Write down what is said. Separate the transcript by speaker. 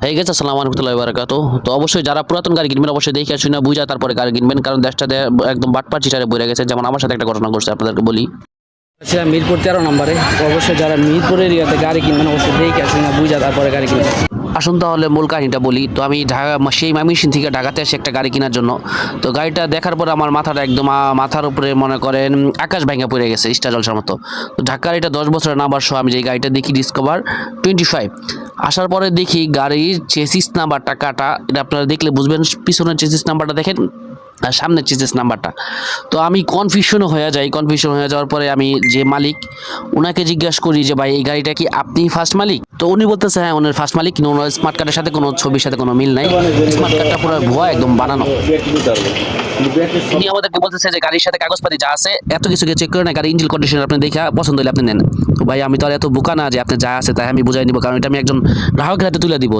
Speaker 1: হয়ে গেছে। আসসালামু আলাইকুম ওয়া বারাকাতুহু। তো অবশ্যই যারা পুরাতন গাড়ি কিনবেন অবশ্যই দেখে শুনে বুঝা তারপরে গাড়ি কিনবেন, কারণ দেশটাতে একদম বাটপার চিটারে ভরে গেছে। যেমন আমার সাথে একটা ঘটনা ঘটছে, আপনাদেরকে বলি।
Speaker 2: আচ্ছা, মিরপুর 13 নম্বরে। তো অবশ্যই যারা মিরপুর এরিয়াতে গাড়ি কিনবেন অবশ্যই দেখে শুনে বুঝা তারপরে গাড়ি কিনবেন।
Speaker 1: আসুন তাহলে মূল কাহিনীটা বলি। তো আমি ঢাকা সেই ময়মনসিংহ থেকে ঢাকাতে আসি একটা গাড়ি কেনার জন্য। তো গাড়িটা দেখার পর আমার মাথাটা একদম মাথার উপরে মনে করেন আকাশ ভেঙে পড়ে গেছে স্টার জলসার মতো। তো ঢাকার এটা 10 বছরের না সহ আমি যে গাড়িটা দেখি ডিসকভার 25 আসার পরে দেখি গাড়ির চেসিস নাম্বারটা কাটা। এটা আপনারা দেখলে বুঝবেন, পিছনের চেসিস নাম্বারটা দেখেন আর সামনের চেসিস নাম্বারটা। তো আমি কনফিউশন হয়ে যাই। কনফিউশন হয়ে যাওয়ার পরে আমি যে মালিক ওনাকে জিজ্ঞাসা করি যে ভাই এই গাড়িটা কি আপনি ফার্স্ট মালিক? তো উনি বলতেছে হ্যাঁ ওনার ফার্স্ট মালিক, কিন্তু ওনার স্মার্ট কার্ডের সাথে কোনো ছবির সাথে কোনো মিল নাই। স্মার্ট কার্ডটা পুরো ভুয়া, একদম বানানো। উনি আমাদেরকে বলতেছে যে গাড়ির সাথে কাগজপাতি যা আছে এত কিছু চেক করে না, গাড়ি ইঞ্জিন কন্ডিশন আপনি দেখে পছন্দ হলে আপনি নেন। তো ভাই আমি তো আর এত বোকা না যে আপনি যা আছে তাই আমি বুঝাই নিব, কারণ এটা আমি একজন গ্রাহকের হাতে তুলে দিব।